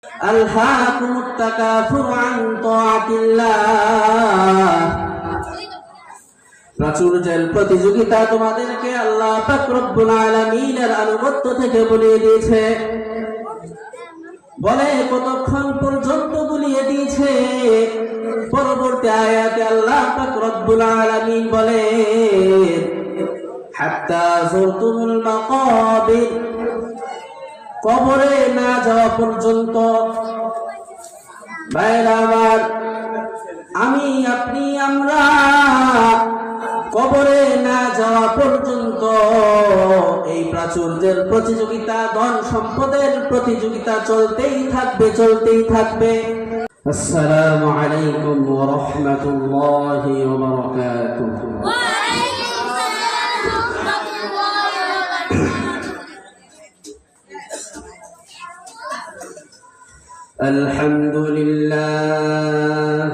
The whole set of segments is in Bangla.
আলহাকুমুত তাকাসুর আন তাআতিল্লাহ। প্রাচুর্যের প্রতিযোগিতা তোমাদেরকে আল্লাহ পাক রব্বুল আলামিনের আনুগত্য থেকে বলিয়ে দিয়েছে। বলে কতক্ষণ পর্যন্ত বলিয়ে দিয়েছে? পরবর্তী আয়াতে আল্লাহ পাক রব্বুল আলামিন বলে হাত্তা যুরতুমুল মাকাবির, কবরে না যাওয়া পর্যন্ত। ভাইরা আমার, আমি আপনি আমরা কবরে না যাওয়া পর্যন্ত এই প্রাচুর্যের প্রতিযোগিতা, ধন সম্পদের প্রতিযোগিতা চলতেই থাকবে, চলতেই থাকবে। আসসালামু আলাইকুম ওয়া রাহমাতুল্লাহি ওয়া বারাকাতুহু। আলহামদুলিল্লাহ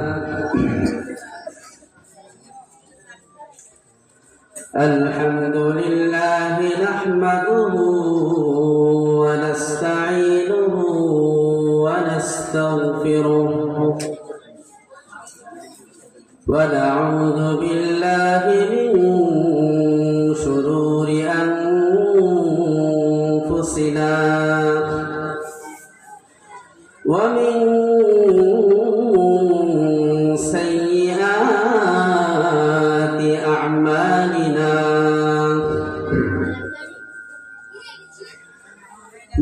আলহামদুলিল্লাহ নাহমাদুহু ওয়া নাস্তাঈনুহু ওয়া নাস্তাগফিরুহু ওয়া নাউযু বিল্লাহি মিন শুরুরি আনফুসিনা ওয়া মিন সাইয়্যাতি আ'মালিনা।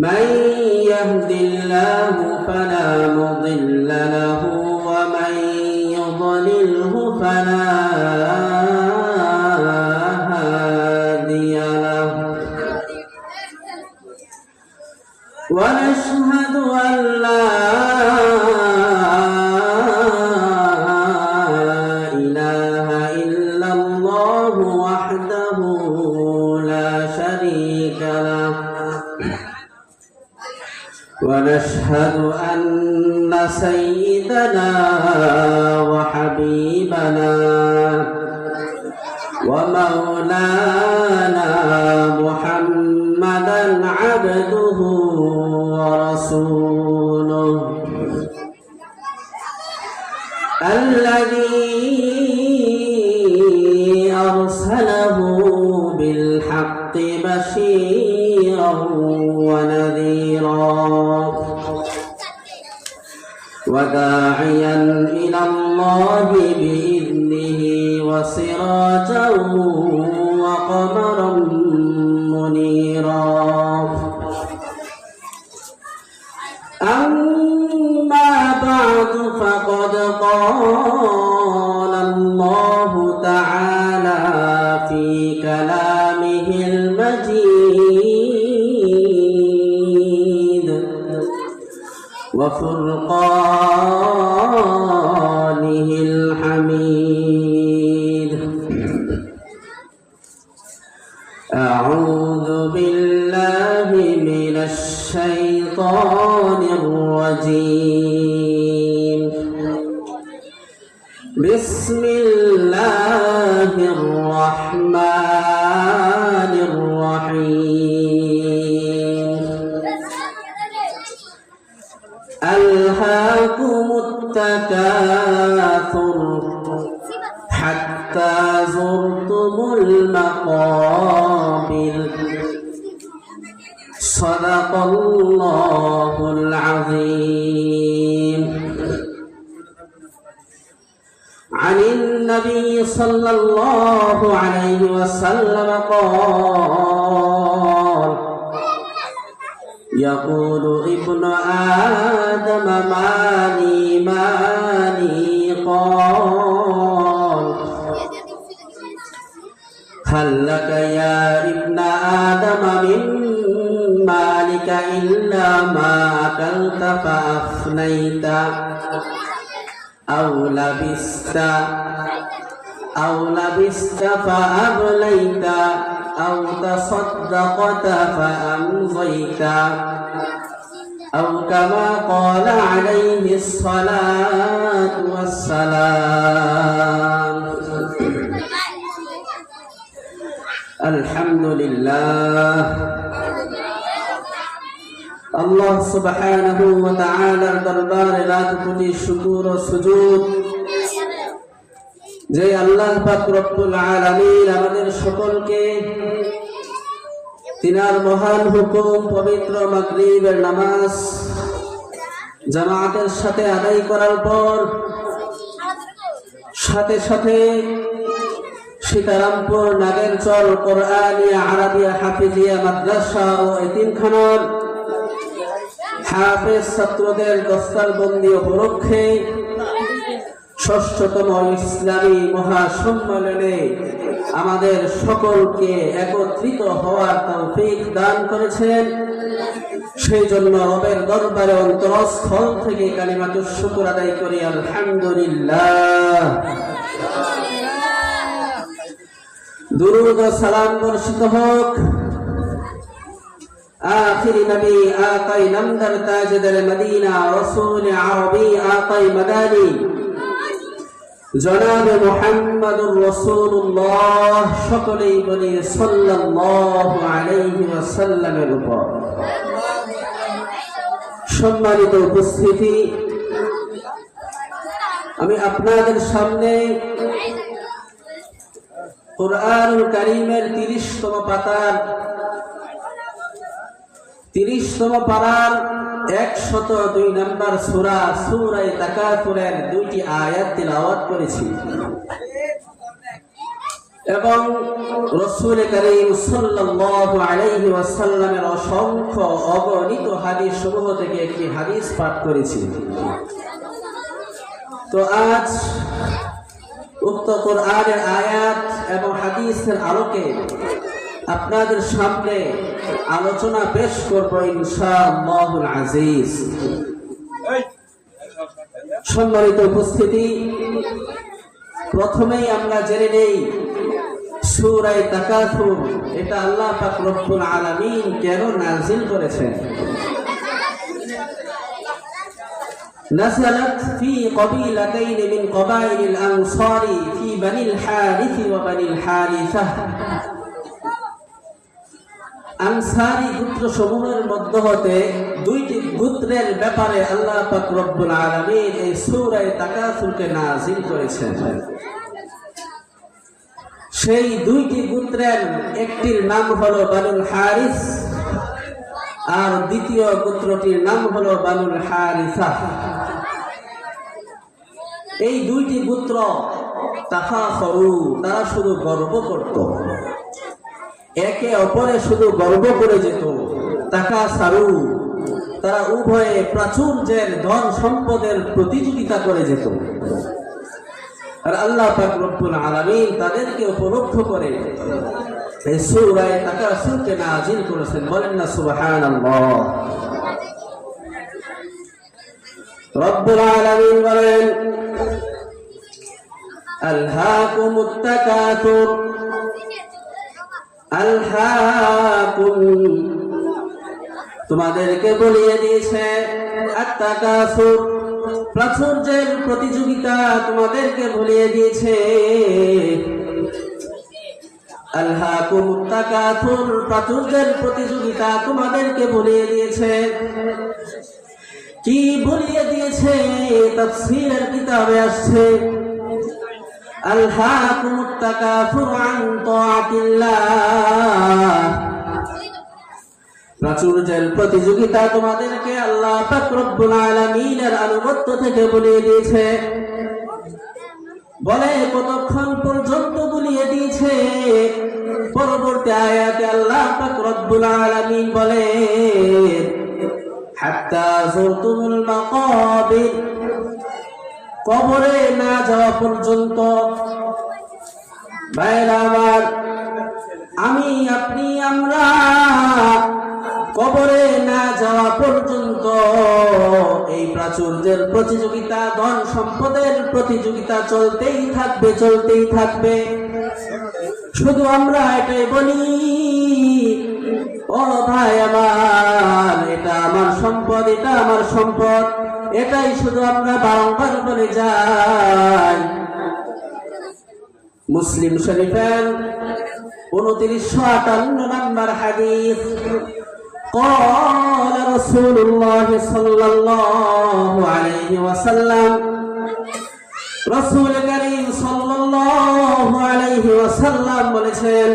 من يهد الله فلا مضل له ومن يضلله فلا هادي له. ونشهد أن لا إله إلا الله وحده لا شريك له. ونشهد أن سيدنا وحبيبنا ومولانا محمدا عبده ورسوله الذي أرسله بالحق بشيرا ونذيرا وداعيا إلى الله بإذنه وسراجا وقمرا منيرا. أما بعد فقد قال الله تعالى في كلامه المجيد وفرقانه الحميد. أعوذ بالله من الشيطان الرجيم. بسم الله الرحمن الرحيم. ألهاكم التكاثر حتى زرتم المقابر. صدق الله العظيم. عن النبي صلى الله عليه وسلم قال يقول ابن آدم مالي مالي. قال هل لك يا ابن آدم من مالك إلا ما أكلت فأفنيت أو لبست فأبليت أو تصدقت فأمضيت أو كما قال عليه الصلاة والسلام. الحمد لله আল্লাহ সুবহানাহু ওয়া তাআলার দরবারে লাখ কোটি শুকর ও সুজুদ যে আল্লাহ পাক রব্বুল আলামিন আমাদের সকলকে তিনার মহান হুকুম পবিত্র মাগরিবের নামাজ জামাতের সাথে আদায় করার পর সাথে সাথে সীতারামপুর নাগেরচর কোরআনিয়া আরাবিয়া হাফিজিয়া মাদ্রাসা ও এতিমখানার হাফেজ ছাত্রদের দস্তারবন্দি উপলক্ষে ষষ্ঠতম ইসলামী মহাসম্মেলনে আমাদের সকলকে একত্রিত হওয়ার তৌফিক দান করেছেন। সেই জন্য রবের দরবারে অন্তরস্থল থেকে কালিমাতুশ শুকর আদায় করি আলহামদুলিল্লাহ। দুরূদ ও সালাম বর্ষিত হোক আখির নবী আকাই নামদার তাজদার মদিনা রাসূল আরবি আকাই মাদানী জনাব মুহাম্মদুর রাসূলুল্লাহ সকলেই বলি সাল্লাল্লাহু আলাইহি ওয়াসাল্লামের উপর। সম্মানিত উপস্থিতি, আমি আপনাদের সামনে কুরআনুল কারীমের 30তম পাতার 30তম পারার 102 নম্বর সূরা সূরা তাকাসুরের 2টি আয়াত তিলাওয়াত করেছি এবং রাসূল করিম সাল্লাল্লাহু আলাইহি ওয়াসাল্লামের অসংখ্য অগণিত হাদিস সমূহ থেকে একটি হাদিস পাঠ করেছি। তো আজ উক্ত কোরআনের আয়াত এবং হাদিসের আলোকে আপনাদের সামনে আলোচনা পেশ করব ইনশাআল্লাহুল আজিজ। সম্মানিত উপস্থিতি, প্রথমেই আমরা জেনে নেই সূরা তাকাসুর এটা আল্লাহ পাক রব্বুল আলামিন কেন নাযিল করেছেন। نزلت في قبيلتين من قبائل الأنصار في بني الحارث وبني الحارثة। আনসারী গোত্র সমূহের মধ্য হতে দুইটি গোত্রের ব্যাপারে আল্লাহ পাক রব্বুল আলামিন এই সূরা তাকাসুরকে নাযিল করেছেন। সেই দুইটি গোত্রের একটির নাম হলো বানুল হারিস আর দ্বিতীয় গোত্রটির নাম হলো বানুল হারিসা। এই দুইটি গোত্র তাফাখরু, তারা শুধু গর্ব করত, একে অপরে শুধু গর্ব করে যেত। তাকাসারু, তারা উভয়ে প্রাচুর্যের ধন সম্পদের প্রতিযোগিতা করে যেত। আর আল্লাহ পাক রব্বুল আলামিন তাদেরকে উপলক্ষ করে এই সূরা তাকাসুরকে নাযিল করেছেন। বলেন না সুবহানাল্লাহ। রব্বুল আলামিন বলেন আলহাকুমুত তাকাসুর আলহাকুম, তোমাদেরকে বলিয়ে দিয়েছে আত-তাকাসুর, প্রাচুর্যের প্রতিযোগিতা তোমাদেরকে বলিয়ে দিয়েছে। আলহাকুমুত তাকাসুর, প্রাচুর্যের প্রতিযোগিতা তোমাদেরকে বলিয়ে দিয়েছে। কি বলিয়ে দিয়েছে? তাফসীরের কিতাবে আসছে আলহাকুমুত তাকাসুর আন তাআতিল্লাহ, প্রাচুর্যের প্রতিযোগিতা তোমাদেরকে আল্লাহ পাক রব্বুল আলামিনের আনুগত্য থেকে বলিয়ে দিয়েছে। বলে কতক্ষণ পর্যন্ত বলিয়ে দিয়েছে? পরবর্তী আয়াতে আল্লাহ পাক রব্বুল আলামিন বলে হাত্তা যুরতুমুল মাকাবির, কবরে না যাওয়া পর্যন্ত। ভাইরা আমার, আমি আপনি আমরা কবরে না যাওয়া পর্যন্ত এই প্রাচুর্যের প্রতিযোগিতা, ধন সম্পদের প্রতিযোগিতা চলতেই থাকবে, চলতেই থাকবে। শুধু আমরা এটাই বলি, ও ভাই আমার, এটা আমার সম্পদ, এটা আমার সম্পদ, এটাই শুধু আমরা বারংবার বলে যাই। মুসলিম শরীফের 2958 নম্বর হাদিস, قال رسول الله صلى الله عليه وسلم رسول করিম সাল্লাল্লাহু আলাইহি ওয়াসাল্লাম বলেছেন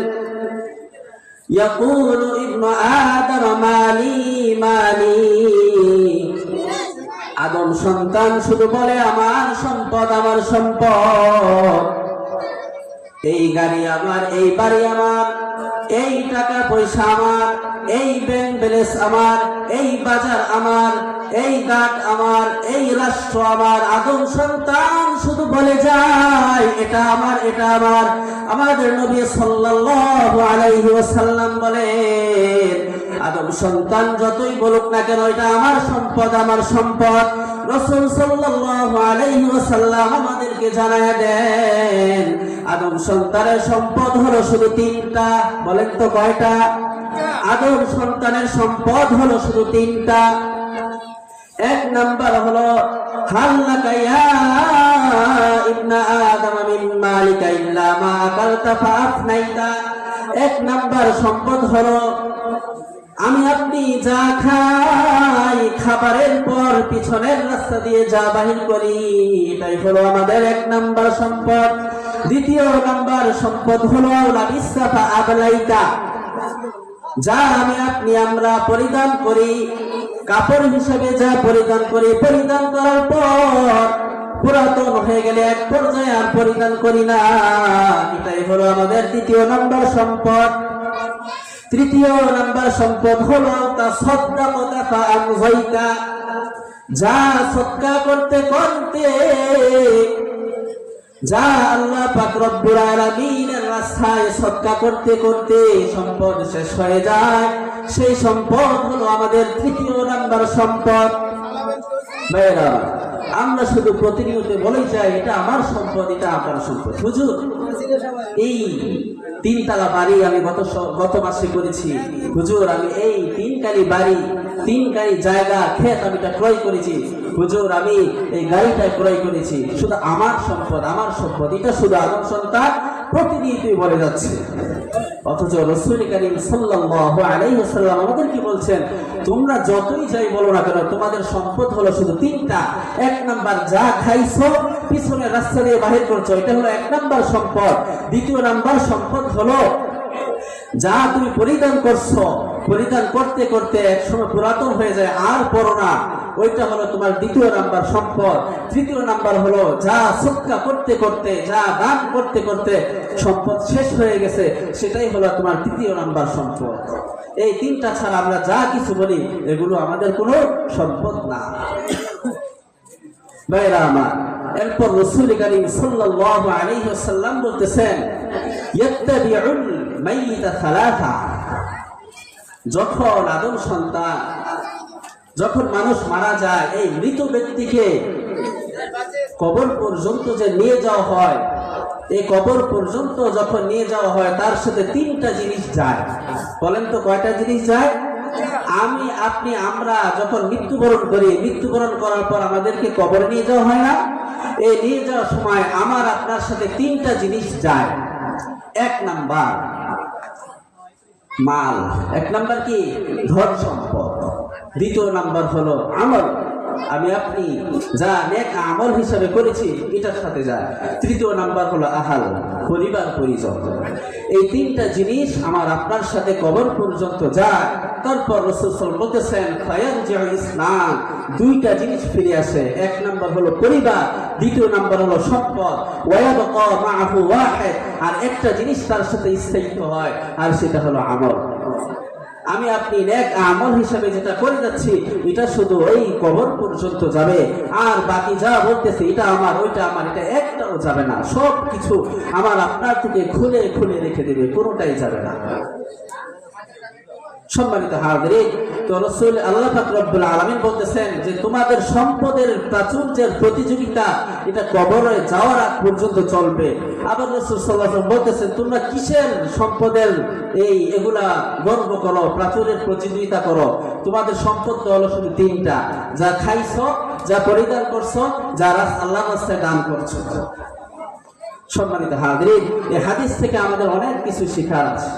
يقول ابن آدم মালি মালি আদম সন্তান শুধু বলে আমার সম্পদ আমার সম্পদ, এই গাড়ি আমার, এই বাড়ি আমার, এই টাকা পয়সা আমার, এই ব্যাংক ব্যালেন্স আমার, এই বাজার আমার, এই ঘাট আমার, এই রাষ্ট্র আমার। আদম সন্তান শুধু বলে যায় এটা আমার, এটা আমার। আমাদের নবী সাল্লাল্লাহু আলাইহি ওয়াসাল্লাম বলেন আদম সন্তান যতই বলুক না কেন এটা আমার সম্পদ, আমার সম্পদ। রাসূল সাল্লাল্লাহু আলাইহি ওয়াসাল্লাম আমাদেরকে জানায় দেন আদম সন্তানের সম্পদ হলো শুধু তিনটা। বলেন তো কয়টা? আদম সন্তানের সম্পদ হলো শুধু তিনটা। এক নাম্বার হলো হাল্লাকা ইয়া ইবনা আদম মিন মালিকা ইল্লা মা আকালতা ফাআফনাইতা। এক নাম্বার সম্পদ হলো আমি আপনি যা খাই, খাবারের পর পিছনের রাস্তা দিয়ে যা বাহির করি, এটাই হলো আমাদের এক নাম্বার সম্পদ। দ্বিতীয় নাম্বার সম্পদ হলো লাবিসাফা আবলাইতা, যা আমি আপনি আমরা পরিধান করি, কাপড় হিসেবে যা পরিধান করি, পরিধান করার পর পুরাতন হয়ে গেলে এক পর্যায়ে আর পরিধান করি না, এটাই হলো আমাদের দ্বিতীয় নাম্বার সম্পদ। তৃতীয় নাম্বার সম্পদ হলো তাসাদদাকতা ফাআমযাইতা, যা সদকা করতে করতে, যা আল্লাহ পাক রব্বুল আলামিনের রাস্তায় সদকা করতে করতে সম্পদ শেষ হয়ে যায়, সেই সম্পদ হলো আমাদের তৃতীয় নাম্বার সম্পদ। ভাইরা, আমরা শুধু প্রতিনিয়ত বলেই যাই এটা আমার সম্পদ, এটা আমার সম্পদ। হুজুর এই 3 তালা বাড়ি আমি গত মাসে করেছি, হুজুর আমি এই 3 কালি বাড়ি, 3 কালি জায়গা ক্ষেত আমি এটা ক্রয় করেছি, হুজুর আমি এই গাড়িটা ক্রয় করেছি, শুধু আমার সম্পদ, আমার সম্পদ। এটা শুধু আদম সন্তান প্রতিনিয়তই বলে যাচ্ছে। অথচ রাসূল করিম সাল্লাল্লাহু আলাইহি ওয়াসাল্লাম আমাদের কি বলছেন, তোমরা যতই যাই বলো না কেন তোমাদের সম্পদ হলো শুধু 3টা। এক নাম্বার যা খাইছো, পিছনের রাস্তা দিয়ে বাহির করছো, এটা হলো এক নাম্বার সম্পদ। দ্বিতীয় নাম্বার সম্পদ হলো যা তুমি পরিধান করছো, পরিধান করতে করতে একসময় পুরাতন হয়ে যায় আর পরো না, ওইটা হলো তোমার দ্বিতীয় নাম্বার সম্পদ। তৃতীয় নাম্বার হলো যা সদকা করতে করতে, যা দান করতে করতে সম্পদ শেষ হয়ে গেছে, সেটাই হলো তোমার তৃতীয় নাম্বার সম্পদ। এই 3টা ছাড়া আমরা যা কিছু বলি এগুলো আমাদের কোনো সম্পদ না। ভাইরা আমার, এরপর রাসূল করিম সাল্লাল্লাহু আলাইহি ওয়াসাল্লাম বলতেছেন ইয়াত্তাবিউল মাইয়িতা সালাসা, যখন আদম সন্তান, যখন মানুষ মারা যায়, এই মৃত ব্যক্তিকে কবর পর্যন্ত যে নিয়ে যাওয়া হয়, এই কবর পর্যন্ত যখন নিয়ে যাওয়া হয় তার সাথে 3টা জিনিস যায়। বলেন তো কয়টা জিনিস যায়? আমি আপনি আমরা যখন মৃত্যুবরণ করি, মৃত্যুবরণ করার পর আমাদেরকে কবরে নিয়ে যাওয়া হয় না, এই নিয়ে যাওয়ার সময় আমার আপনার সাথে 3টা জিনিস যায়। এক নাম্বার মাল, এক নাম্বার কি ধন সম্পদ। দ্বিতীয় নাম্বার হলো আমল, আমি আপনি যা নেক আমল হিসাবে করেছি এটার সাথে যায়। তৃতীয় নাম্বার হলো আহাল, পরিবার পরিজন। এই 3টা জিনিস আমার আপনার সাথে কবর পর্যন্ত যায়। তারপর রাসূল সাল্লাল্লাহু আলাইহি ওয়াসাল্লাম বলেছেন ফায়ারজিউ ইসলাম, 2টা জিনিস ফিরে আসে। এক নাম্বার হলো পরিবার, দ্বিতীয় নাম্বার হলো সম্পদ। ওয়ায়াবকা মাআহু ওয়াহিদ, আর একটা জিনিস তার সাথে স্থায়িত্ব হয়, আর সেটা হলো আমল। আমি আপনি নেক আমল হিসাবে যেটা করে যাচ্ছি এটা শুধু ওই কবর পর্যন্ত যাবে, আর বাকি যা বলতেছে এটা আমার, ওইটা আমার, এটা একটাও যাবে না। সব কিছু আমার আপনার থেকে খুলে খুলে রেখে দেবে, কোনোটাই যাবে না। সম্মানিত হাজিরিন, তো রাসূল আল্লাহ পাক রব্বুল আলামিন বলতেছেন যে তোমাদের সম্পদের প্রাচুর্যের প্রতিযোগিতা এটা কবরে যাওয়ার আগ পর্যন্ত চলবে। আবার রাসূল সাল্লাল্লাহু আলাইহি ওয়াসাল্লাম বলতেছেন তোমরা কিসের সম্পদের এগুলা গর্ব করো, প্রাচুর্যের প্রতিযোগিতা করো? তোমাদের সম্পদ হলো শুধু 3টা, যা খাইছো, যা পরিধান করছো, যা আল্লাহর রাস্তায় দান করছো। সম্মানিত হাজিরিন, এই হাদিস থেকে আমাদের অনেক কিছু শেখার আছে।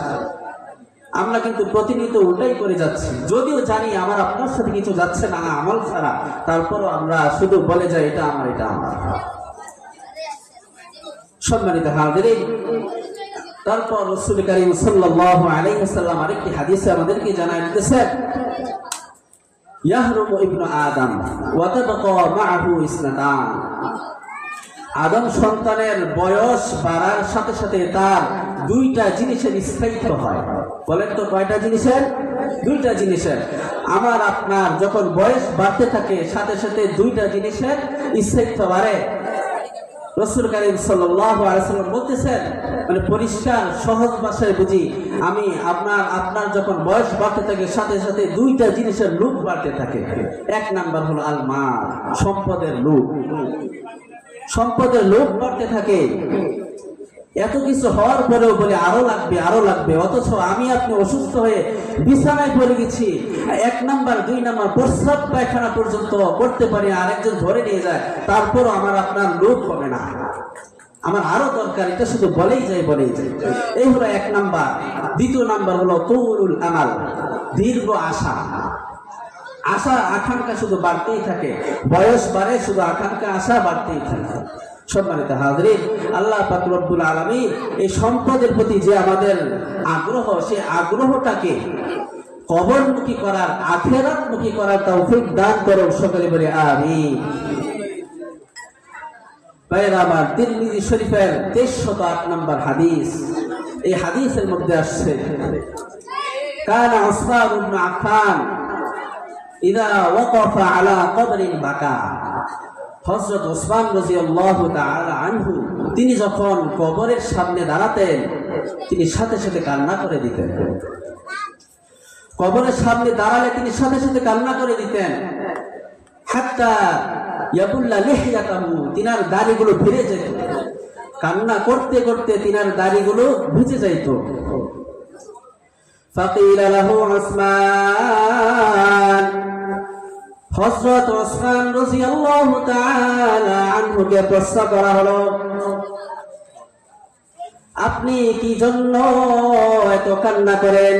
আমরা কিন্তু প্রতিনিয়ত উল্টাই করে যাচ্ছি, যদিও জানি আমার আপনার সাথে কিছু যাচ্ছে না আমল ছাড়া, তারপরও আমরা শুধু বলে যাই এটা আমার, এটা আমার। সম্মানিত হাজিরিন, তারপর রাসূল করিম সাল্লাল্লাহু আলাইহি ওয়াসাল্লাম আরেকটি হাদিসে আমাদেরকে জানায় দিতেছেন, ইয়াহরুমু ইবনু আদম ওয়া তাবকা মাআহু ইসনাতান। আদম সন্তানের বয়স বাড়ার সাথে সাথে তার দুইটা জিনিসের স্থায়িত্ব হয়। বলেন তো কয়টা জিনিসের? দুইটা জিনিসের। আমার আপনার যখন বয়স বাড়তে থাকে সাথে সাথে দুইটা জিনিসের স্থায়িত্ব বাড়ে। রাসূল করিম সাল্লাল্লাহু আলাইহি ওয়াসাল্লাম বলতেছেন, মানে পরিষ্কার সহজ ভাষায় বুঝি, আমি আপনার যখন বয়স বাড়তে থাকে সাথে সাথে দুইটা জিনিসের লোভ বাড়তে থাকে। এক নাম্বার হলো আল মাল, সম্পদের লোভ। সম্পদের লোভ বাড়তে থাকে। এত কিছু হওয়ার পরেও বলে আরো লাগবে, আরো লাগবে, অথচ আমি আপনি অসুস্থ হয়ে বিছানায় পড়ে গেছি, 1 নাম্বার 2 নাম্বার প্রস্রাব পায়খানা পর্যন্ত করতে পারি, আরেকজন ধরে নিয়ে যায়, তারপরও আমার আপনার লোভ কমে না, আমার আরো দরকার, এটা শুধু বলেই যায়। এই হলো 1 নাম্বার। দ্বিতীয় নাম্বার হলো তুলুল আমাল, দীর্ঘ আশা। আশা আকাঙ্ক্ষা শুধু বাড়তেই থাকে, বয়স বাড়ে শুধু আকাঙ্ক্ষা আশা বাড়তেই থাকে। সম্মানিত হাজিরিন, আল্লাহ পাক রব্বুল আলামিন এই সম্পদের প্রতি যে আমাদের আগ্রহ, সেই আগ্রহটাকে কবরমুখী করার, আখিরাতমুখী করার তৌফিক দান করুন। সকলে বলে আমিন। ভাইরা আমার, তিরমিজি শরীফের 2308 নম্বর হাদিস, এই হাদিসের মধ্যে আসছে, কানা উসমান ইবনে আফফান ইযা ওয়াকাফা আলা কবরিন বাকা। হযরত উসমান রাদিয়াল্লাহু তাআলা আনহু তিনি যখন কবরের সামনে দাঁড়াতেন তিনি সাথে সাথে কান্না করে দিতেন। কবরের সামনে দাঁড়ালে তিনি সাথে সাথে কান্না করে দিতেন। হাত্তা ইয়াবুল্লা লিহইয়াতাহু, তিনার দাড়িগুলো ভিজে যেত। কান্না করতে করতে তিনার দাড়িগুলো ভিজে যাইত। ফাকিলা লাহু উসমান, হযরত উসমান রাদিয়াল্লাহু তাআলা আনহুকে প্রশ্ন করা হলো, আপনি কি জন্য এত কান্না করেন?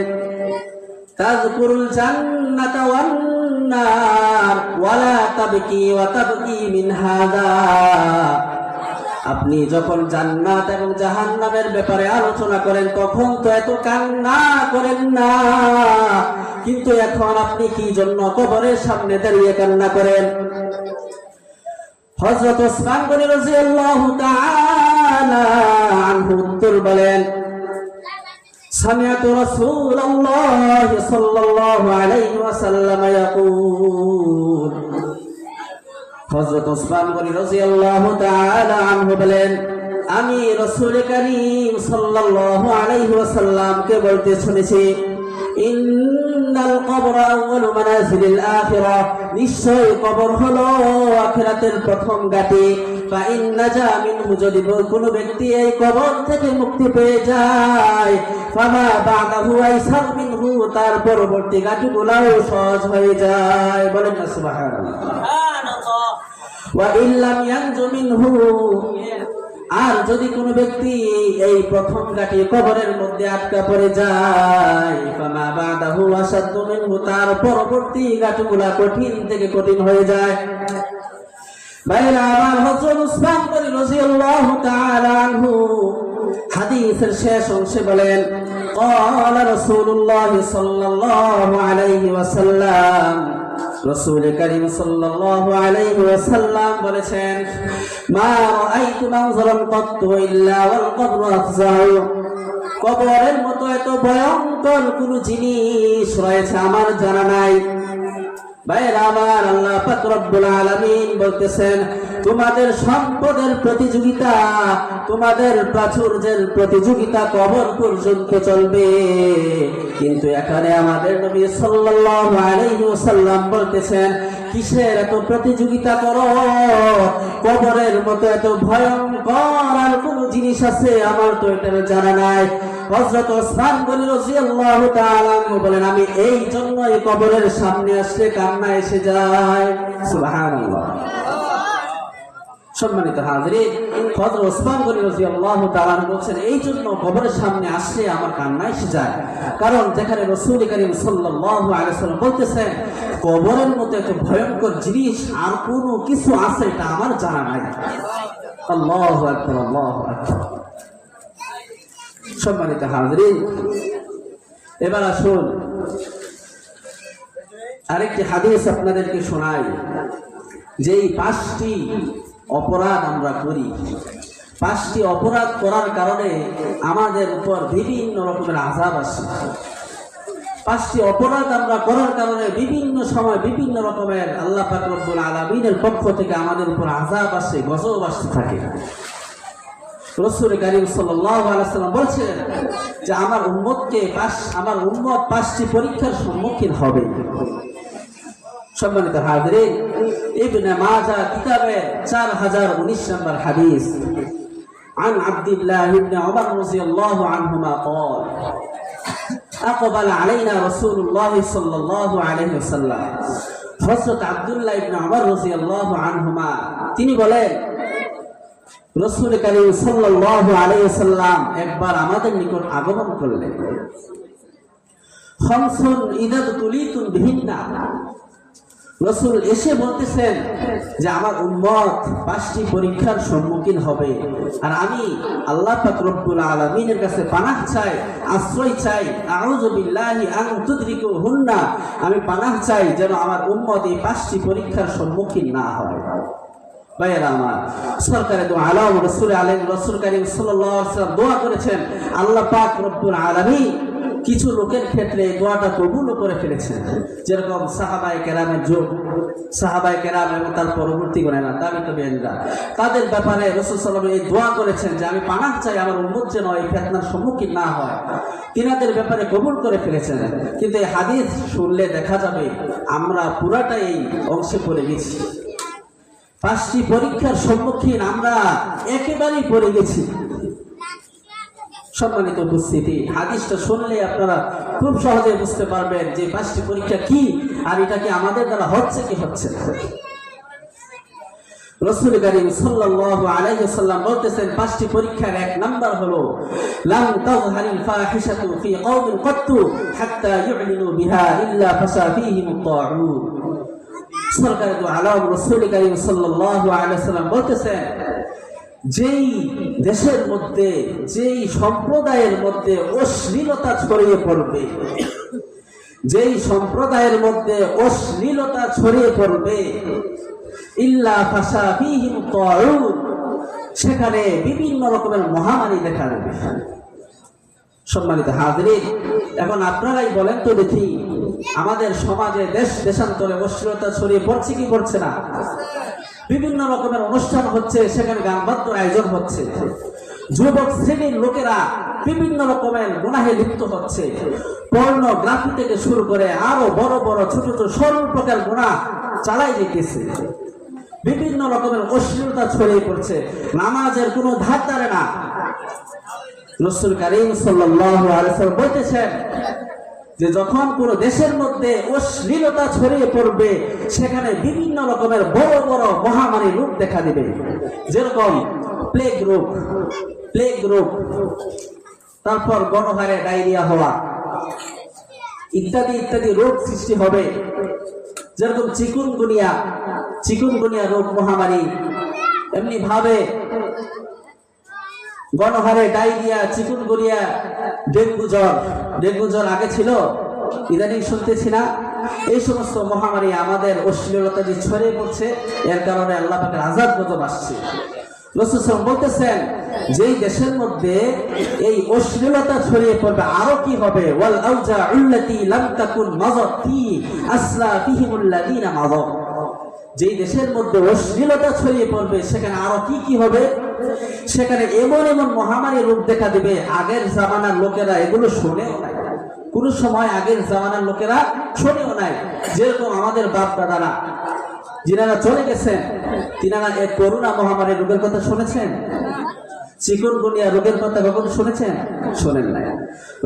তাযকুরুল জান্নাতা ওয়ান নার ওয়ালা তাবকি ওয়া তাবকি মিন হাদা। আপনি যখন জান্নাত এবং জাহান্নামের ব্যাপারে আলোচনা করেন তখন তো এত কান্না করেন না, কিন্তু এখন আপনি কি জন্য কবরের সামনে দাঁড়িয়ে কান্না করেন? হযরত উসমান গনি রাদিয়াল্লাহু তাআলা আনহু উত্তর বলেন, সামিআতু রাসূলুল্লাহ সাল্লাল্লাহু আলাইহি ওয়াসাল্লাম ইয়াকুল। হযরত উসমান গনি রাদিয়াল্লাহু তাআলা আনহু বলেন, আমি রাসূল করিম সাল্লাল্লাহু আলাইহি ওয়াসাল্লামকে বলতে শুনেছি, ইন্নাল কবরা আউয়ালু মানাজিলিল আখিরাহ, নিশ্চয় কবর হলো আখিরাতের প্রথম ঘাঁটি। ফা ইন্নাজা মিনহু, যদি কোনো ব্যক্তি এই কবর থেকে মুক্তি পেয়ে যায়, ফামা বাদাহু আইসার মিনহু, তার পরবর্তী ঘাঁটিগুলোও সহজ হয়ে যায়। বলেন না সুবহানাল্লাহ। ওয়া ইল্লাম ইয়ানজু মিনহু, আর যদি কোনো ব্যক্তি এই প্রথম ঘাঁটি কবরের মধ্যে আটকা পড়ে যায়, ফামা বাদাহু আসাদ্দু মিনহু, তার পরবর্তী ঘাঁটিগুলো কঠিন থেকে কঠিন হয়ে যায়। ভাইরা আমার, হযরত উসমান গনি রাদিয়াল্লাহু তাআলা আনহু হাদিসের শেষ অংশে বলেন, ক্বালা রাসূলুল্লাহ সাল্লাল্লাহু আলাইহি ওয়াসাল্লাম, রাসূল করিম সাল্লাল্লাহু আলাইহি ওয়াসাল্লাম বলেছেন, মা রাআইতু মানজারান কাত্তু ইল্লা ওয়াল কবরু আফজাউ, কবরের মতো এত ভয়ঙ্কর কোন জিনিস রয়েছে আমার জানা নাই। ভাইরা আমার, আল্লাহ পাক রব্বুল আলামিন বলতেছেন, তোমাদের সম্পদের প্রতিযোগিতা, তোমাদের প্রাচুর্যের প্রতিযোগিতা কবর পর্যন্ত চলবে, কিন্তু এখানে আমাদের নবী সাল্লাল্লাহু আলাইহি ওয়াসাল্লাম বলতেছেন, কিসের এত প্রতিযোগিতা করো? কবরের মতো এত ভয়ঙ্কর আর কোন জিনিস আছে আমার তো এটা জানা নাই। হযরত উসমান গনি রাদিয়াল্লাহু তাআলা আনহু বলেন, আমি এই জন্যই কবরের সামনে আসলে কান্না এসে যায়। সুবহানাল্লাহ। সম্মানিত হাজিরিন, হযরত ওসমান গনি রাদিয়াল্লাহু তাআলা বলেন, এই জন্য কবরের সামনে আসলে আমার কান্না এসে যায়, কারণ যেখানে রাসূল করিম সাল্লাল্লাহু আলাইহি ওয়াসাল্লাম বলতেছেন কবরের মতো এত ভয়ঙ্কর জিনিস আর কোনো কিছু আছে এটা আমার জানা নাই। আল্লাহু আকবার, আল্লাহু আকবার। সম্মানিত হাজিরিন, এবার আসুন আরেকটি হাদিস আপনাদেরকে শোনাই। যেই 5টি অপরাধ আমরা করি, 5টি অপরাধ করার কারণে আমাদের উপর বিভিন্ন রকমের আযাব আসে। 5টি অপরাধ আমরা করার কারণে বিভিন্ন সময় বিভিন্ন রকমের আল্লাহ পাক রব্বুল আলামিনের পক্ষ থেকে আমাদের উপর আযাব আসে, গজব আসতে থাকে। রাসূল করিম সাল্লাল্লাহু আলাইহি ওয়াসাল্লাম বলছেন যে আমার উম্মত 5টি পরীক্ষার সম্মুখীন হবে। সম্মানিত হাজিরিন, ইবনে মাজাহ কিতাবে 4019 নম্বর হাদিস, عن عبد الله بن عمر رضي الله عنهما قال أقبل علينا رسول الله صلى الله عليه وسلم। হযরত আব্দুল্লাহ ইবনে উমর রাদিয়াল্লাহু আনহুমা তিনি বলেন রাসূল করিম সাল্লাল্লাহু আলাইহি ওয়াসাল্লাম একবার আমাদের নিকট আগমন করলেন। খামসুন ইযা তুলিতুম বিহিন্না, রাসূল এসে বলতেছেন যে আমার উম্মত 5টি পরীক্ষার সম্মুখীন হবে, আর আমি আল্লাহ পাক রব্বুল আলামিনের কাছে পানাহ চাই, আশ্রয় চাই। আউযু বিল্লাহি আন তুদরিকুহুন্না, আমি পানাহ চাই যেন আমার উম্মত এই 5টি পরীক্ষার সম্মুখীন না হয়। ভাইয়েরা আমার, সরকারে দু আলম রাসূল করিম সাল্লাল্লাহু আলাইহি ওয়াসাল্লাম দোয়া করেছেন, আল্লাহ পাক রব্বুল আলামিন কিছু লোকের ক্ষেত্রে এই দোয়াটা কবুল করে ফেলেছেন, যেরকম সাহাবায়ে কেরামের যুগ, সাহাবায়ে কেরাম এবং তার পরবর্তী গণেরা তাবিঈনরা, তাদের ব্যাপারে রাসূল সাল্লাল্লাহু আলাইহি ওয়াসাল্লাম এই দোয়া করেছেন যে আমি পানাহ চাই আমার উম্মত যেন এই ফিতনার সম্মুখীন না হয়। তিনাদের ব্যাপারে কবুল করে ফেলেছেন। কিন্তু এই হাদিস শুনলে দেখা যাবে আমরা পুরাটাই এই অংশে পড়ে গেছি। 5টি পরীক্ষার সম্মুখীন আমরা একেবারেই পড়ে গেছি। সম্মানিত উপস্থিতি, হাদিসটা শুনলে আপনারা খুব সহজে বুঝতে পারবেন যে 5টি পরীক্ষা কি আর এটা কি আমাদের দ্বারা হচ্ছে কি হচ্ছে না। রাসূল করিম সাল্লাল্লাহু আলাইহি ওয়াসাল্লাম বলতেছেন 5টি পরীক্ষার 1 নাম্বার হলো লাম তাযহারিল ফাহিশাতু ফি কওমিন কাত্তু হাত্তা ইউলিনু বিহা ইল্লা ফাসা ফীহিম আত-তাউন। সরকারে দু আলম রাসূল করিম সাল্লাল্লাহু আলাইহি ওয়াসাল্লাম বলতেছেন যেই দেশের মধ্যে, যেই সম্প্রদায়ের মধ্যে অশ্লীলতা ছড়িয়ে পড়বে, যেই সম্প্রদায়ের মধ্যে অশ্লীলতা ছড়িয়ে পড়বে, ইল্লা ফাসা ফীহিম তাউন, সেখানে বিভিন্ন রকমের মহামারী দেখা দেবে। সম্মানিত হাজিরিন, এখন আপনারাই বলেন তো দেখি আমাদের সমাজে দেশ দেশান্তরে অশ্লীলতা ছড়িয়ে পড়ছে কি পড়ছে না? বিভিন্ন রকমের অনুষ্ঠান হচ্ছে, সেখানে গান বাদ্য আয়োজন হচ্ছে, যুবক শ্রেণীর লোকেরা বিভিন্ন রকমের গুনাহে লিপ্ত হচ্ছে, পর্নোগ্রাফি থেকে শুরু করে আরো বড় বড় ছোট ছোট সর্ব প্রকার গুনাহ চালাই যেতেছে, বিভিন্ন রকমের অশ্লীলতা ছড়িয়ে পড়ছে, নামাজের কোনো ধার ধারে না। রাসূল করিম সাল্লাল্লাহু আলাইহি ওয়াসাল্লাম বলতেছেন যে যখন কোন দেশের মধ্যে অশ্লীলতা ছড়িয়ে পড়বে সেখানে বিভিন্ন রকমের বড় বড় মহামারী রূপ দেখা দিবে, যেরকম প্লেগ রোগ, তারপর গণহারে ডায়রিয়া হওয়া ইত্যাদি ইত্যাদি রোগ সৃষ্টি হবে, যেরকম চিকুনগুনিয়া রোগ মহামারী। এমনি ভাবে গণহারে ডায়রিয়া, চিকুনগুনিয়া, ডেঙ্গু জ্বর আগে ছিল, ইদানিং শুনতেছি না। এই সমস্ত মহামারী আমাদের অশ্লীলতা যে ছড়িয়ে পড়ছে, এর কারণে আল্লাহ পাকের আযাব গজব আসছে। রাসূল সাল্লাল্লাহু আলাইহি ওয়াসাল্লাম বলতেছেন যেই দেশের মধ্যে এই অশ্লীলতা ছড়িয়ে পড়বে আরো কি হবে, ওয়াল আউজাউল্লাতী লাম তাকুন মাযাতি আসলাফিহিমুল্লাযীনা মাযা, যেই দেশের মধ্যে অশ্লীলতা ছড়িয়ে পড়বে সেখানে আরো কি হবে, সেখানে এমন এমন মহামারী রূপ দেখা দিবে আগের জামানার লোকেরা এগুলো শোনেও নাই, কোন সময় আগের জামানার লোকেরা শোনেও নাই। যেরকম আমাদের বাপ দাদারা যিনারা চলে গেছেন, তিনারা এই করোনা মহামারী রোগের কথা শুনেছেন? চিকুনগুনিয়া রোগের কথা কখনো শুনেছেন? শোনেন নাই।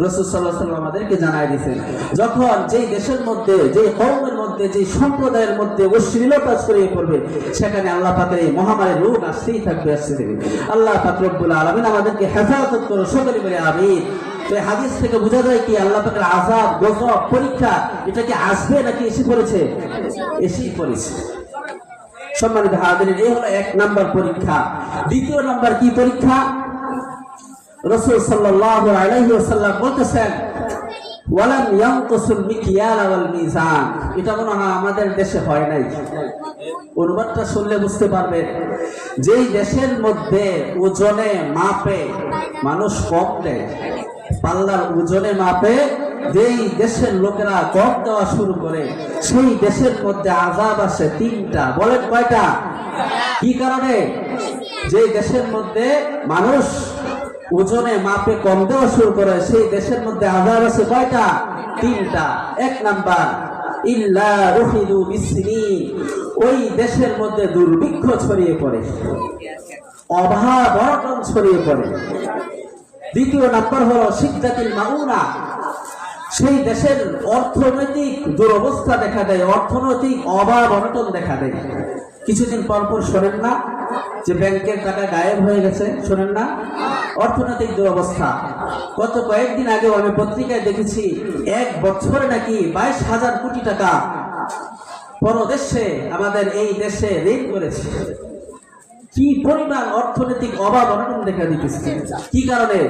রাসূল সাল্লাল্লাহু আলাইহি ওয়াসাল্লাম আমাদেরকে জানাই দিয়েছেন, যখন যেই দেশের মধ্যে, যেই কওমের মধ্যে, যেই সম্প্রদায়ের মধ্যে অশ্লীলতা ছড়িয়ে পড়বে, সেখানে আল্লাহ পাকের এই মহামারী রোগ আসতেই থাকবে, আসতে থাকবে। আল্লাহ পাক রব্বুল আলামিন আমাদেরকে হেফাজত করো, সকলে বলে আমিন। তো এই হাদিস থেকে বোঝা যায় কি আল্লাহ পাকের আযাব, গজব, পরীক্ষা এটা কি আসবে নাকি এসে পড়েছে? এসেই পড়েছে। সম্মানিত হাজিরিন, এই হলো 1 নাম্বার পরীক্ষা। দ্বিতীয় নাম্বার কি পরীক্ষা? রাসূল সাল্লাল্লাহু আলাইহি ওয়াসাল্লাম বলতেছেন, ওয়ালাম ইয়ানকুসুল মিকিয়াল ওয়াল মিজান। এটা মনে হয় আমাদের দেশে হয় নাই। অনুবাদটা শুনলে বুঝতে পারবেন, যেই দেশের মধ্যে ওজনে মাপে মানুষ কম দেয়, পাল্লার ওজনে মাপে যেই দেশের লোকেরা কম দেওয়া শুরু করে, সেই দেশের মধ্যে আযাব আসে 3টা। বলেন কয়টা? কি কারণে? যে দেশের মধ্যে মানুষ ওজনে মাপে কম দেওয়া শুরু করে, সেই দেশের মধ্যে আযাব আসে কয়টা? 3টা। 1 নাম্বার, ইল্লা রুহিদু বিসনিন, ওই দেশের মধ্যে দুর্ভিক্ষ ছড়িয়ে পড়ে, অভাব অনটন ছড়িয়ে পড়ে। দ্বিতীয় নাম্বার হলো শিদ্দাতুল মাউনা, সেই দেশের অর্থনৈতিক দুরবস্থা দেখা দেয়, অর্থনৈতিক অভাব অনটন দেখা দেয়। কিছুদিন পর পর শোনেন না যে ব্যাংকের টাকা গায়েব হয়ে গেছে? শোনেন না? অর্থনৈতিক দুরবস্থা। গত কয়েকদিন আগে আমি পত্রিকায় দেখেছি 1 বছরে নাকি 22,000 কোটি টাকা পরদেশে, আমাদের এই দেশে ঋণ করেছে। কি পরিমাণ অর্থনৈতিক অভাব অনটন দেখা দিতেছে। কি কারণে?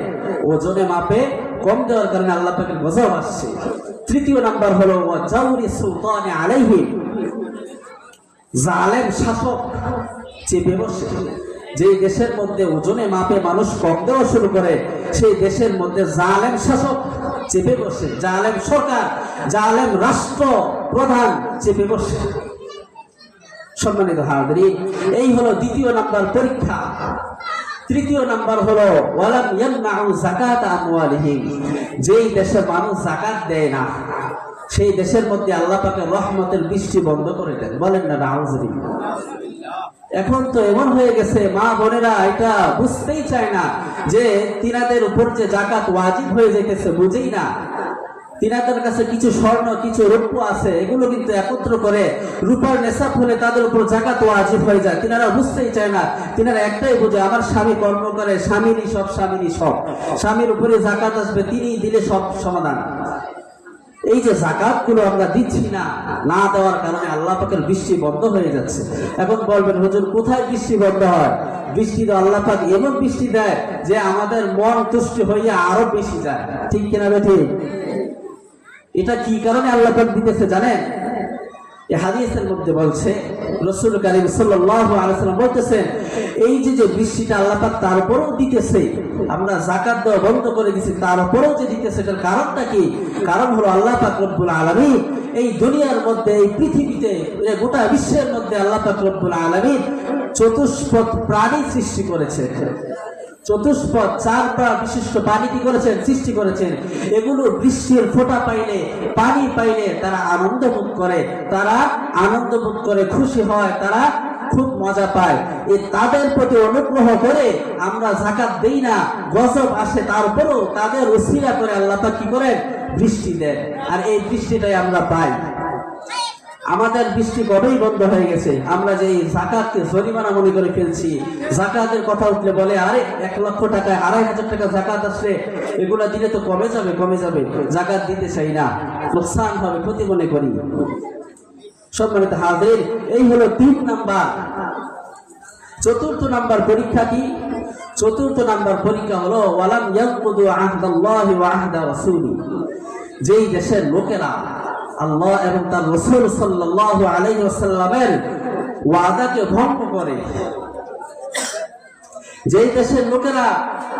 ওজনে মাপে কম দেওয়ার কারণে আল্লাহ পাকের গজব আসছে। তৃতীয় নাম্বার হলো জাউরি সুলতানে আলাইহিম, জালেম শাসক চেপে বসে। যে দেশের মধ্যে ওজনে মাপে মানুষ কম দেওয়া শুরু করে, সেই দেশের মধ্যে জালেম শাসক চেপে বসে, জালেম সরকার, জালেম রাষ্ট্র প্রধান চেপে বসে। সম্মানিত হাজিরিন, এই হলো দ্বিতীয় নাম্বার পরীক্ষা। তৃতীয় নাম্বার হলো ওয়ালাম ইয়ামনাউ যাকাত আমওয়ালিহিম, যেই দেশে মানুষ যাকাত দেয় না, সেই দেশের মধ্যে আল্লাহ পাকের রহমতের বৃষ্টি বন্ধ করে দেন। বলেন না নাউযুবিল্লাহ। এখন তো এমন হয়ে গেছে, মা বোনেরা এটা বুঝতেই চায় না যে তিনাদের উপর যে যাকাত ওয়াজিব হয়ে যেতেছে, বুঝেই না। তিনাদের কাছে কিছু স্বর্ণ, কিছু রৌপ্য আছে, এগুলো কিন্তু একত্র করে রূপার নেশাব হলে তাদের উপর যাকাত ওয়াজিব হয়ে যায়। তিনারা বুঝতেই চায় না। তিনারা একটাই বুঝে, আমার স্বামী কর্ম করে, স্বামীরই সব, স্বামীরই সব, স্বামীর উপরে যাকাত আসবে, তিনি দিলে সব সমাধান। এই যে যাকাত গুলো আমরা দিচ্ছি না, না দেওয়ার কারণে আল্লাহ পাকের বৃষ্টি বন্ধ হয়ে যাচ্ছে। এখন বলবেন, হুজুর কোথায় বৃষ্টি বন্ধ হয়? বৃষ্টি তো আল্লাহ পাক এমন বৃষ্টি দেয় যে আমাদের মন তুষ্টি হইয়া আরো বেশি যায়। ঠিক কিনা বেঠিক? এটা কি কারণে আল্লাহ পাক দিতেছে জানেন? এই হাদিসের মধ্যে বলছে, রাসূল কারীম সাল্লাল্লাহু আলাইহি ওয়াসাল্লাম বলতেছেন, এই যে বৃষ্টিটা আল্লাহ পাক তারপরেও দিতেছে, আমরা যাকাত দেওয়া বন্ধ করে দিয়েছি, তারপরেও যে দিতেছে, এটার কারণটা কি? কারণ হলো আল্লাহ পাক রব্বুল আলামিন এই দুনিয়ার মধ্যে, এই পৃথিবীতে, গোটা বিশ্বের মধ্যে আল্লাহ পাক রব্বুল আলামিন চতুষ্পদ প্রাণী সৃষ্টি করেছে। চতুষ্পদ 4 পা বিশিষ্ট প্রাণী কি করেছেন? সৃষ্টি করেছেন। এগুলো বৃষ্টির ফোঁটা পাইলে, পানি পাইলে তারা আনন্দ বোধ করে, তারা আনন্দ বোধ করে, খুশি হয়, তারা খুব মজা পায়। এই তাদের প্রতি অনুগ্রহ করে আমরা যাকাত দেই না, গজব আসে, তারপরেও তাদের ওসিলা করে আল্লাহ পাক কি করেন? বৃষ্টি দেন। আর এই বৃষ্টিটাই আমরা পাই। আমাদের বৃষ্টি কবেই বন্ধ হয়ে গেছে। আমরা যে যাকাতকে জরিমানা মনে করে ফেলছি। যাকাতের কথা উঠলে বলে, আরে 1 লক্ষ টাকায় 2,500 টাকা যাকাত আসলে এগুলা দিলে তো কমে যাবে, কমে যাবে, যাকাত দিতে চাই না, লোকসান হবে, ক্ষতি মনে করি। সম্মানিত হাজির, এই হলো 3 নাম্বার। চতুর্থ নাম্বার পরীক্ষা কি? চতুর্থ নাম্বার পরীক্ষা হলো ওয়ালাম ইয়ানকুদু আহদাল্লাহি ওয়া আহদা রাসূলি, যেই দেশের লোকেরা আল্লাহ এবং তার রাসূল সাল্লাল্লাহু আলাইহি ওয়াসাল্লামের ওয়াদাকে ভঙ্গ করে, যেই দেশের লোকেরা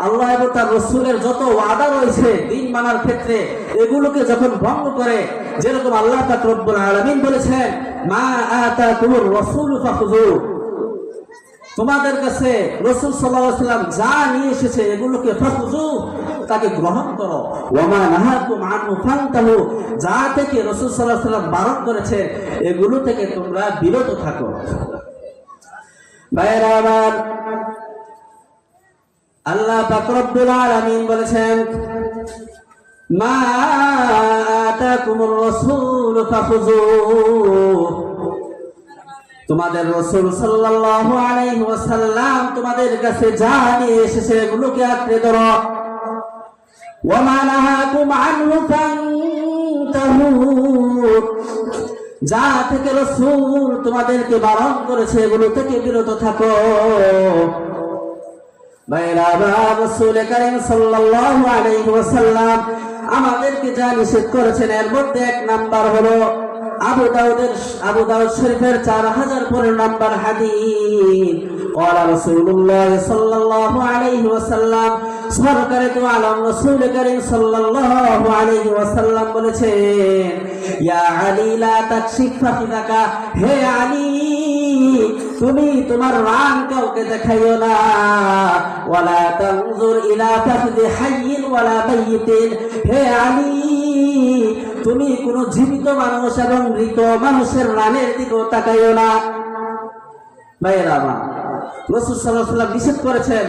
আল্লাহ এবং তার রাসূলের যত ওয়াদা রয়েছে দিন মানার ক্ষেত্রে, এগুলোকে যখন ভঙ্গ করে, যেরকম আল্লাহ পাক রব্বুল আলামিন বলেছেন, মা আতাকুমুর রাসূলু ফাখুযু, তোমাদের কাছে রাসূল সাল্লাল্লাহু আলাইহি ওয়াসাল্লাম যা নিয়ে এসেছে এগুলোকে ফাখুযু, তাকে গ্রহণ করো। ওয়া মা নাহাকুম আনহু ফান্তাহু, যা থেকে রাসূল সাল্লাল্লাহু আলাইহি ওয়াসাল্লাম বারণ করেছে এগুলো থেকে তোমরা বিরত থাকো। ভাইরা আমার, আল্লাহ পাক রব্বুল আলামিন বলেছেন, মা আতাকুমুর রাসূল ফাখুযুহু, তোমাদের রাসূল সাল্লাল্লাহু আলাইহি ওয়াসাল্লাম তোমাদের কাছে যা নিয়ে এসেছে এগুলোকে আঁকড়ে ধরো। ওয়া মা নাহাকুম আনহু ফান্তাহু, যা থেকে রাসূল তোমাদেরকে বারণ করেছে এগুলো থেকে বিরত থাকো। রাসূল কারীম সাল্লাল্লাহু আলাইহি ওয়াসাল্লাম আমাদেরকে যা নিষেধ করেছেন এর মধ্যে এক নাম্বার হলো আবু দাউদ শরীফের 4015 নম্বর হাদিস, قال رسول الله صلى الله عليه وسلم, সরকারে তো আলম রাসূল কারীম সাল্লাল্লাহু আলাইহি ওয়াসাল্লাম বলেছেন, ইয়া আলী লা তাকশিফ ফাখিদাকা, হে আলী তুমি তোমার রান কাউকে দেখাইও না। ওয়ালা তানজুর ইলা ফাখদি হাইয়িন ওয়ালা মাইয়িতিন, হে আলী তুমি কোন জীবিত মানুষ এবং মৃত মানুষের রানের দিকেও তাকাইও না। ভাইয়েরা আমার, রাসূল সাল্লাল্লাহু আলাইহি ওয়াসাল্লাম নিষেধ করেছেন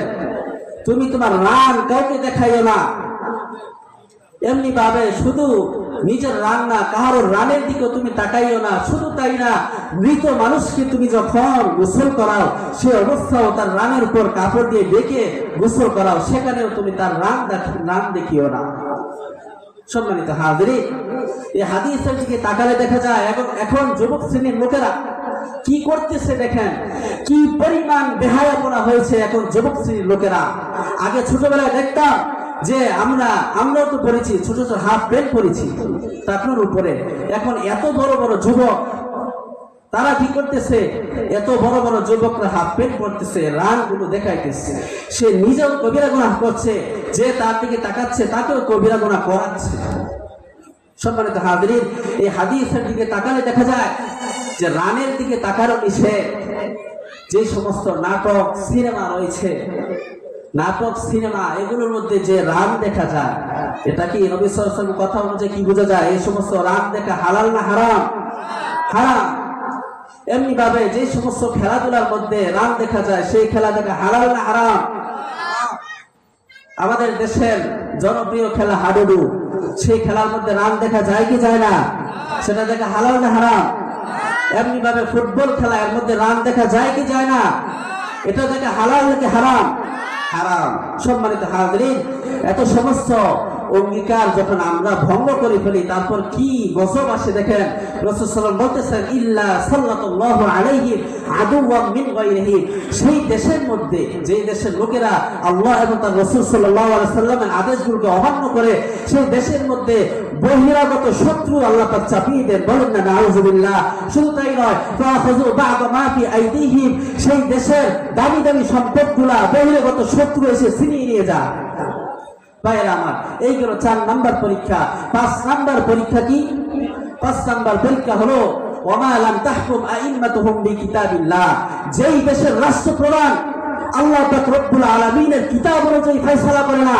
তুমি তোমার রান কাউকে দেখাইও না। এমনি ভাবে শুধু নিজের রান না, কারোর রানের দিকে তুমি তাকাইও না। শুধু তাই না, মৃত মানুষকে তুমি যখন গোসল করাও সে অবস্থাও তার রানের উপর কাপড় দিয়ে ঢেকে গোসল করাও, সেখানেও তুমি তার রান দেখিও না। সম্মানিত হাজিরিন, এই হাদিসের দিকে তাকালে দেখা যায় এখন যুবক শ্রেণীর লোকেরা কি করতেছে দেখেন, কি পরিমাণ বেহায়াপনা হয়েছে এখন যুবক শ্রেণীর লোকেরা। আগে ছোটবেলায় দেখতাম যে আমরাও তো পড়েছি, ছোট ছোট হাফ প্যান্ট পরেছি তার উপরে। এখন এত বড় বড় যুবক তারা কি করতেছে, এত বড় বড় যুবকরা হাফ প্যান্ট পরতেছে, রানগুলো দেখাইতেছে। সে নিজেও কবিরা গুনাহ করছে, যে তার দিকে তাকাচ্ছে তাকেও কবিরা গুনাহ করাচ্ছে। সম্মানিত হাজিরিন, এই হাদিসের দিকে তাকালে দেখা যায় যে রানের দিকে তাকারও নিষেধ। যে সমস্ত নাটক সিনেমা রয়েছে, নাটক সিনেমা এগুলোর মধ্যে যে রান দেখা যায়, এটা কি নবী সাল্লাল্লাহু আলাইহি ওয়াসাল্লামের কথা অনুযায়ী কি বোঝা যায়? এই সমস্ত রান দেখা হালাল না হারাম? হারাম। এমনি ভাবে যে সমস্ত খেলাধুলার মধ্যে রান দেখা যায় সেই খেলা দেখা হালাল না হারাম? আমাদের দেশের জনপ্রিয় খেলা হাডুডু, সেই খেলার মধ্যে রান দেখা যায় কি যায় না? সেটা দেখা হালাল না হারাম? এমনি ভাবে ফুটবল খেলা, এর মধ্যে রান দেখা যায় কি যায় না? এটা দেখা হালাল নাকি হারাম? হারাম। সম্মানিত হাজিরিন, এত সমস্ত অঙ্গীকার যখন আমরা ভঙ্গ করে ফেলি তারপর কি গজব আসে দেখেন। রাসূল সাল্লাল্লাহু আলাইহি ওয়াসাল্লাম বলতেছেন, ইল্লা সাল্লাল্লাহু আলাইহি আদুওয়াম মিন গায়রিহি, সেই দেশের মধ্যে যে দেশের লোকেরা আল্লাহ এবং তার রাসূল সাল্লাল্লাহু আলাইহি ওয়াসাল্লামের আদেশগুলোকে অমান্য করে, সেই দেশের মধ্যে বহিরাগত শত্রু আল্লাহ পাক চাপিয়ে দেন। বলেন না নাউযুবিল্লাহ। শুধু তাই নয়, ফাখাযু বা'দা মা ফি আইদিহিম, সেই দেশের দামি দামি সম্পদগুলা বহিরাগত শত্রু এসে ছিনিয়ে নিয়ে যায়। ভাইয়েরা আমার, এই গেল 4 নাম্বার পরীক্ষা। 5 নাম্বার পরীক্ষা কি? 5 নাম্বার পরীক্ষা হলো ওয়ামা লাম তাহকুম আইম্মাতুহুম বিকিতাবিল্লাহ, যেই দেশের রাষ্ট্রপ্রধান আল্লাহ পাক রব্বুল আলামিনের কিতাব অনুযায়ী ফয়সালা করে না,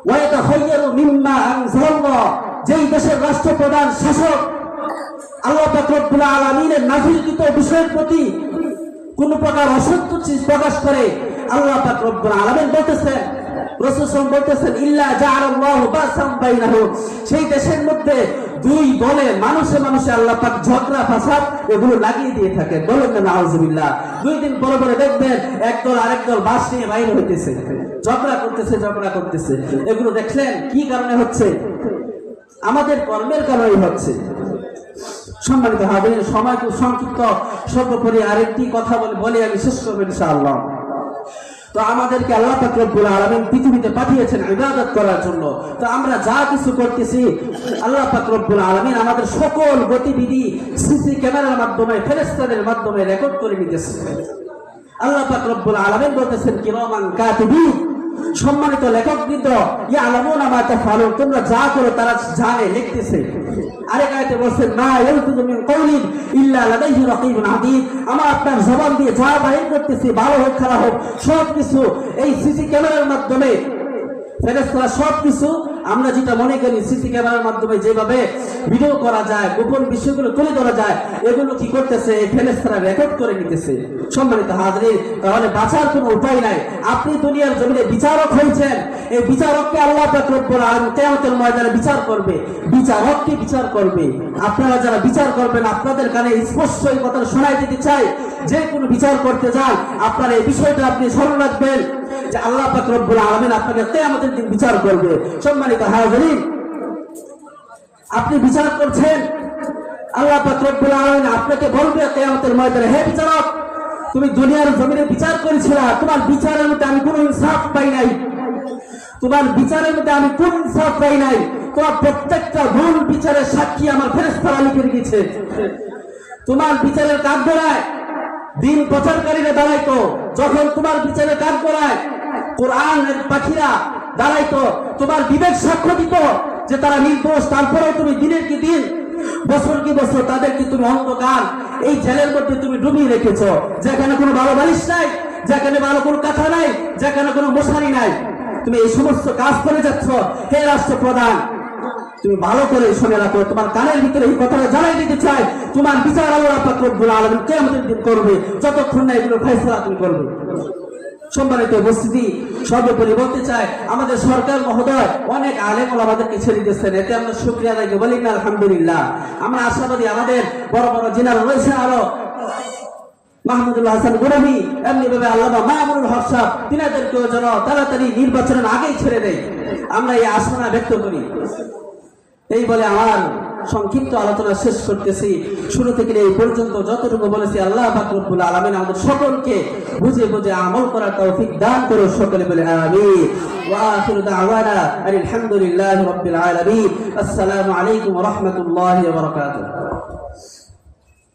ওয়া ইয়াতাখায়য়ারু মিম্মা আনজালাল্লাহ, যেই দেশের রাষ্ট্রপ্রধান শাসক আল্লাহ পাক রব্বুল আলামিনের নাযিলকৃত বিষয়ের প্রতি কোন প্রকার অসন্তুষ্টি প্রকাশ করে, আল্লাহ পাক রব্বুল আলামিন বলতেছেন, রাসূল সাল্লাল্লাহু আলাইহি ওয়াসাল্লাম বলতেছেন, ইল্লা জাআলাল্লাহু বাসাম বাইনাহুম, সেই দেশের মধ্যে দুই দলে মানুষে মানুষে আল্লাহ পাক ঝগড়া ফাসাদ এগুলো লাগিয়ে দিয়ে থাকেন। বলেন না নাউযুবিল্লাহ। 2 দিন পরে পরে দেখবেন একদল আরেক দল বাস নিয়ে বাইরে হইতেছে, ঝগড়া করতেছে। এগুলো দেখলেন কি কারণে হচ্ছে? আমাদের কর্মের কারণেই হচ্ছে। সম্মানিত হাজিরিন, সময় খুব সংক্ষিপ্ত, সর্বোপরি আরেকটি কথা বলে আমি শেষ করব ইনশাআল্লাহ। তো আমাদেরকে আল্লাহ পাক রব্বুল আলামিন পৃথিবীতে পাঠিয়েছেন ইবাদত করার জন্য। তো আমরা যা কিছু করতেছি আল্লাহ পাক রব্বুল আলামিন আমাদের সকল গতিবিধি সিসি ক্যামেরার মাধ্যমে, ফেরেশতাদের মাধ্যমে রেকর্ড করে নিতেছে। আল্লাহ পাক রব্বুল আলামিন বলতেছেন, কিরামান কাতিবিন, সম্মানিত লেখকবৃন্দ, ইয়ালামুনা মা তাফআলুন, তোমরা যা করো তারা জানে, লিখতেছে। আরেক আয়াতে বলছেন, মা ইয়ালফিযু মিন কাওলিন ইল্লা লাদাইহি রাকীবুন আতীদ, আমার আপনার জবান দিয়ে যা বাইর করতেছি, ভালো হোক খারাপ হোক, সব কিছু এই সিসি ক্যামেরার মাধ্যমে ফেরেশতারা সবকিছু আমরা যেটা মনে করি সিসি ক্যামেরার মাধ্যমে যেভাবে ভিডিও করা যায়, গোপন বিষয়গুলো তুলে ধরা যায়, এগুলো কি করতেছে এই ফেরেশতারা রেকর্ড করে নিতেছে। সম্মানিত হাজরিন, তাহলে বাঁচার কোনো উপায় নাই। আপনি দুনিয়ার জমিনে বিচারক হয়েছেন, এই বিচারককে আল্লাহ পাক রব্বুল আলামিন কিয়ামতের ময়দানে বিচার করবে, বিচারককে বিচার করবে। আপনারা যারা বিচার করবেন, আপনাদের কানে স্পষ্ট এই কথা শোনাই দিতে চাই, যে কোনো বিচার করতে যান আপনার এই বিষয়টা আপনি স্মরণ রাখবেন যে আল্লাহ পাক রব্বুল আলামিন আপনাকে কিয়ামতের দিন বিচার করবে। সম্মানিত হাজরিন, আপনি বিচার করছেন, আল্লাহ পাক রব্বুল আলামিন আপনাকে বলবে কিয়ামতের ময়দানে, হে বিচারক, তুমি দুনিয়ার জমিনে বিচার করেছিলা, তোমার বিচারের মধ্যে আমি কোনো ইনসাফ পাই নাই, তোমার বিচারের মধ্যে আমি কোন ইনসাফ পাই নাই, তোমার প্রত্যেকটা ভুল বিচারের সাক্ষী আমার ফেরেশতারা লিখে রেখেছে। তোমার বিচারের কাঠগড়ায় দিন প্রচারকারীরা দাঁড়াইতো, যখন তোমার বিচারের কাঠগড়ায় কোরআনের পাখিরা দাঁড়াইতো, তোমার বিবেক সাক্ষ্য দিত যে তারা নির্দোষ, তারপরেও তুমি দিনের কি দিন, বছর কি বছর তাদেরকে তুমি অন্ধকার এই জেলের মধ্যে তুমি ডুবিয়ে রেখেছ, যেখানে কোনো ভালো বালিশ নাই, যেখানে ভালো কোনো কাঁথা নাই, যেখানে কোনো মশারি নাই, তুমি এই সমস্ত কাজ করে যাচ্ছ। হে রাষ্ট্রপ্রধান, তুমি ভালো করে শুনে রাখো, তোমার কানের ভিতরে এই কথাটা জানাই দিতে চাই, তোমার বিচার আল্লাহ পাক রব্বুল আলামিন কিয়ামতের দিন করবে, যতক্ষণ না এগুলো ফয়সালা তুমি করবে। সম্মানিত উপস্থিতি, সর্বোপরি বলতে চাই, আমাদের সরকার মহোদয় অনেক আলেম ওলামাদেরকে ছেড়ে দিচ্ছেন, এতে আমরা শুকরিয়া আদায় করি, বলি না আলহামদুলিল্লাহ। আমরা আশাবাদী আমাদের বড় বড় জেনারেল রয়েছে, আরো মাহমুদুল্লাহ হাসান গুরামি, এমনি ভাবে আল্লামা মামুনুল হক সাহেব, তিনাদেরকেও যেন তাড়াতাড়ি নির্বাচনের আগেই ছেড়ে দেয়, আমরা এই আশা ব্যক্ত করি। এই বলে আমার সংক্ষিপ্ত আলোচনা শেষ করতেছি। শুরু থেকে এই পর্যন্ত যতটুকু বলেছি, আল্লাহ পাক রব্বুল আলামিন আমাদের সকলকে বুঝে বুঝে আমল করার তৌফিক দান করো, সকলে বলে আমিন। ওয়া আখিরু দাওয়ানা আলহামদুলিল্লাহি রাব্বিল আলামিন। আসসালামু আলাইকুম ওয়া রাহমাতুল্লাহি ওয়া বারাকাতুহু।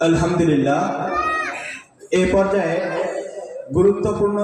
আলহামদুলিল্লাহ, এই পর্যায়ে গুরুত্বপূর্ণ